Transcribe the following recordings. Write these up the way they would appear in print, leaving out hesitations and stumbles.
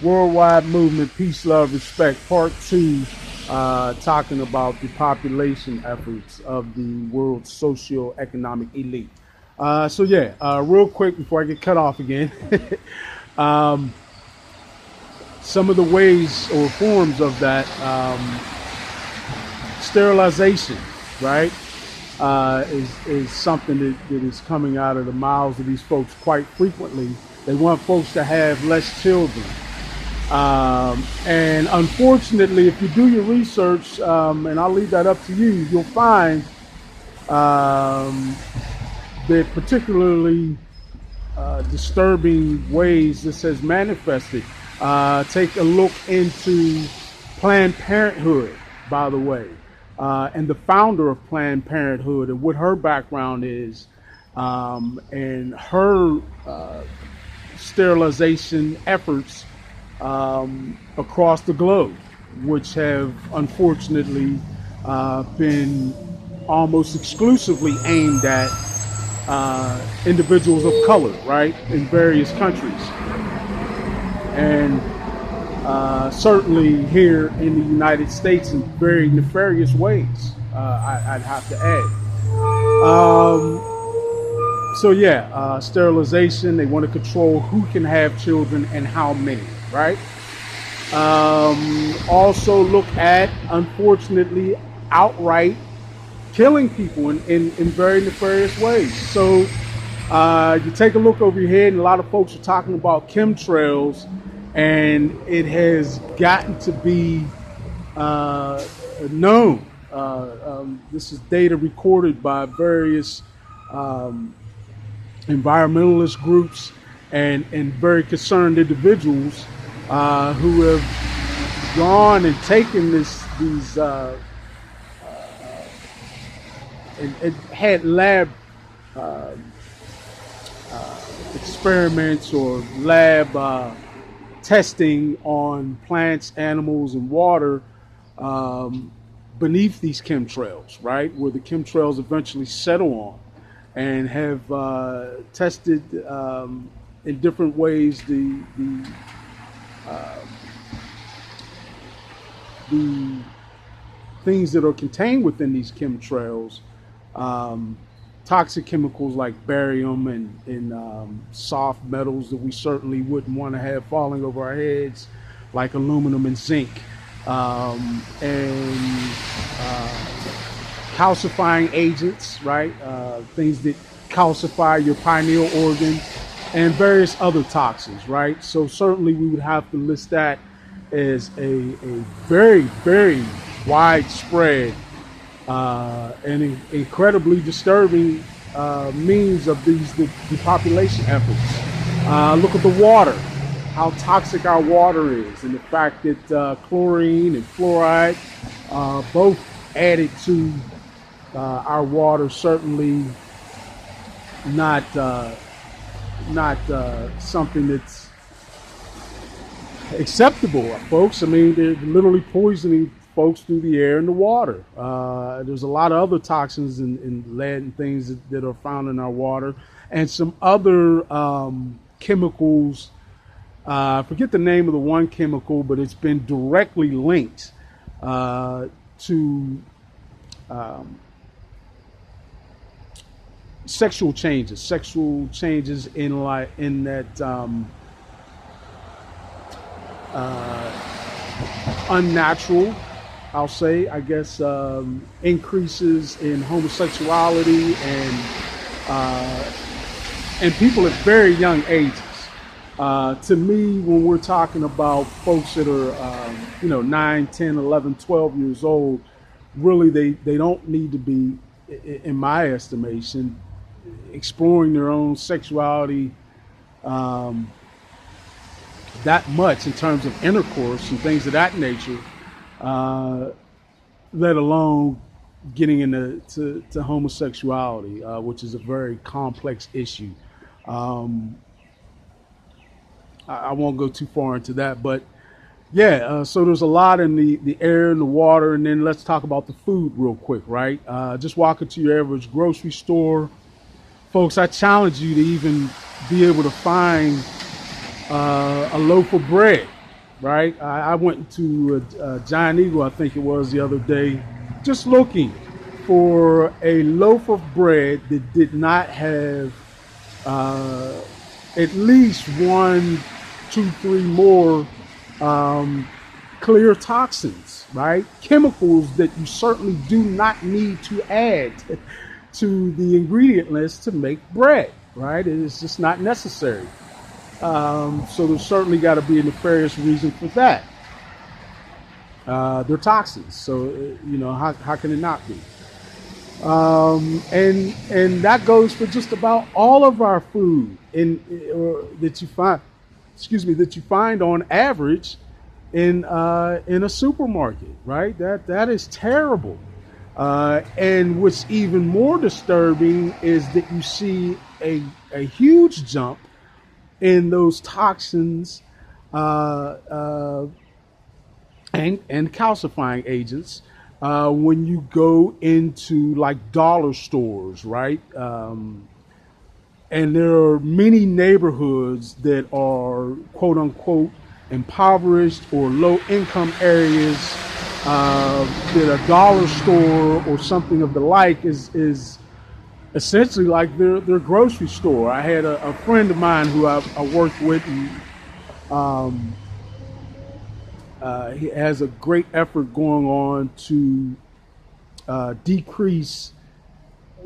Worldwide Movement, Peace, Love, Respect, Part 2, talking about the population efforts of the world's socio-economic elite. Real quick before I get cut off again, um, some of the ways or forms of that sterilization, right, is something that is coming out of the mouths of these folks quite frequently. They want folks to have less children. And unfortunately, if you do your research, and I'll leave that up to you, you'll find that particularly disturbing ways this has manifested. Take a look into Planned Parenthood, by the way, and the founder of Planned Parenthood and what her background is, and her sterilization efforts across the globe, which have unfortunately been almost exclusively aimed at individuals of color, right, in various countries. And certainly here in the United States in very nefarious ways, I'd have to add. Sterilization, they want to control who can have children and how many, right? Also look at, unfortunately, outright killing people in very nefarious ways. So you take a look over your head, and a lot of folks are talking about chemtrails, and it has gotten to be known. This is data recorded by various environmentalist groups and very concerned individuals who have gone and taken these and had lab experiments or lab testing on plants, animals, and water beneath these chemtrails, right, where the chemtrails eventually settle on, and have tested in different ways the things that are contained within these chemtrails, toxic chemicals like barium and soft metals that we certainly wouldn't want to have falling over our heads, like aluminum and zinc, and calcifying agents, right? Things that calcify your pineal organ, and various other toxins, right? So certainly we would have to list that as a very, very widespread and incredibly disturbing means of these depopulation efforts. Look at the water, how toxic our water is, and the fact that chlorine and fluoride both added to our water, certainly not something that's acceptable, folks. I mean, they're literally poisoning folks through the air and the water. There's a lot of other toxins and lead and things that are found in our water, and some other chemicals. I forget the name of the one chemical, but it's been directly linked to sexual changes in that unnatural, I'll say, I guess, increases in homosexuality and people at very young ages. To me, when we're talking about folks that are 9, 10, 11, 12 years old, really they don't need to be, in my estimation, exploring their own sexuality that much in terms of intercourse and things of that nature, let alone getting into homosexuality, which is a very complex issue. I won't go too far into that, but so there's a lot in the air and the water, and then let's talk about the food real quick, right? Just walk into your average grocery store. Folks, I challenge you to even be able to find a loaf of bread right? I went to Giant Eagle, I think it was the other day, just looking for a loaf of bread that did not have uh, at least one, two, three more um, clear toxins, right? Chemicals that you certainly do not need to add to the ingredient list to make bread, right? It is just not necessary. So there's certainly got to be a nefarious reason for that. They're toxins, so how can it not be? And that goes for just about all of our food that you find, that you find on average in a supermarket, right? That is terrible. And what's even more disturbing is that you see a huge jump in those toxins and calcifying agents when you go into like dollar stores, right? And there are many neighborhoods that are quote unquote impoverished or low income areas that a dollar store or something of the like is essentially like their grocery store. I had a friend of mine who I worked with, and he has a great effort going on to decrease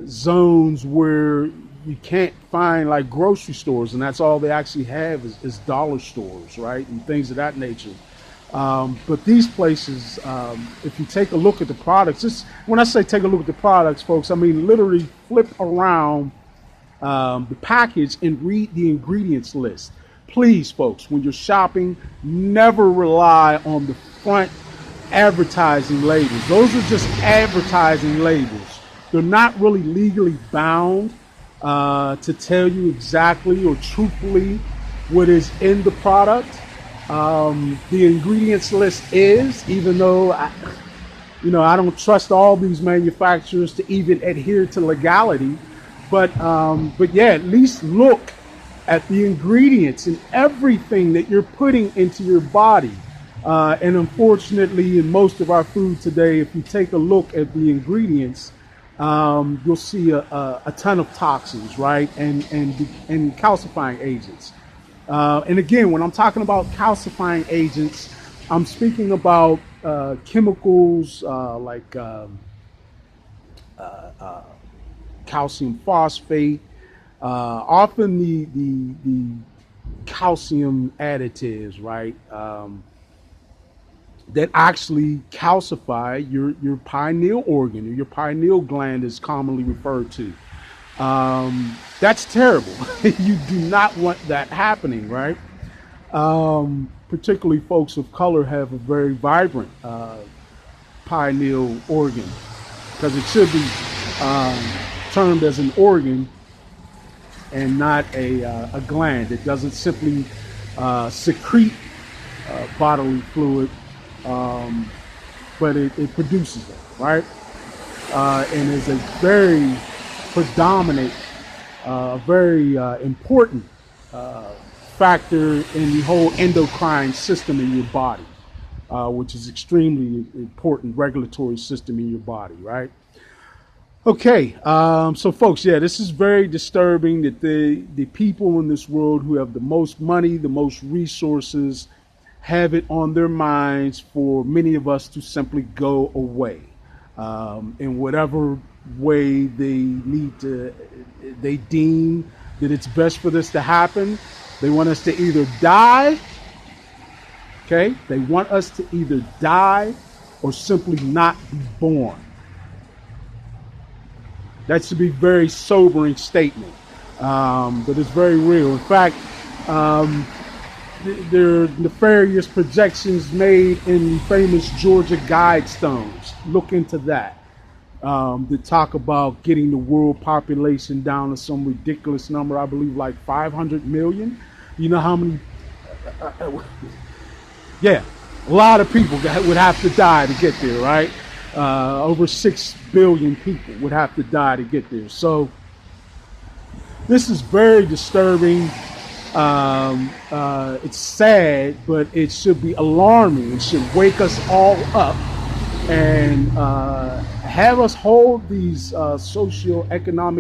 zones where you can't find like grocery stores, and that's all they actually have is dollar stores, right, and things of that nature. But these places, if you take a look at the products, just when I say take a look at the products, folks, I mean literally flip around the package and read the ingredients list. Please, folks, when you're shopping, never rely on the front advertising labels. Those are just advertising labels. They're not really legally bound to tell you exactly or truthfully what is in the product. The ingredients list is, even though I don't trust all these manufacturers to even adhere to legality, but yeah, at least look at the ingredients and everything that you're putting into your body. And unfortunately, in most of our food today, if you take a look at the ingredients, you'll see a ton of toxins, right, and calcifying agents. And again, when I'm talking about calcifying agents, I'm speaking about chemicals like calcium phosphate, often the calcium additives, right, that actually calcify your pineal organ, or your pineal gland is commonly referred to. That's terrible. You do not want that happening, right? Particularly folks of color have a very vibrant pineal organ, because it should be termed as an organ and not a gland. It doesn't simply secrete bodily fluid, but it produces it, right? And is a very predominant, very important factor in the whole endocrine system in your body, which is extremely important regulatory system in your body, right? Okay, so folks, yeah, this is very disturbing that the people in this world who have the most money, the most resources, have it on their minds for many of us to simply go away in whatever way they deem that it's best for this to happen. They want us to either die, okay? They want us to either die or simply not be born. That should be a very sobering statement, but it's very real. In fact, there are nefarious projections made in the famous Georgia Guidestones. Look into that. That talk about getting the world population down to some ridiculous number, I believe like 500 million. You know how many? Yeah, a lot of people would have to die to get there, right? Over 6 billion people would have to die to get there. So this is very disturbing. It's sad, but it should be alarming. It should wake us all up and have us hold these socioeconomic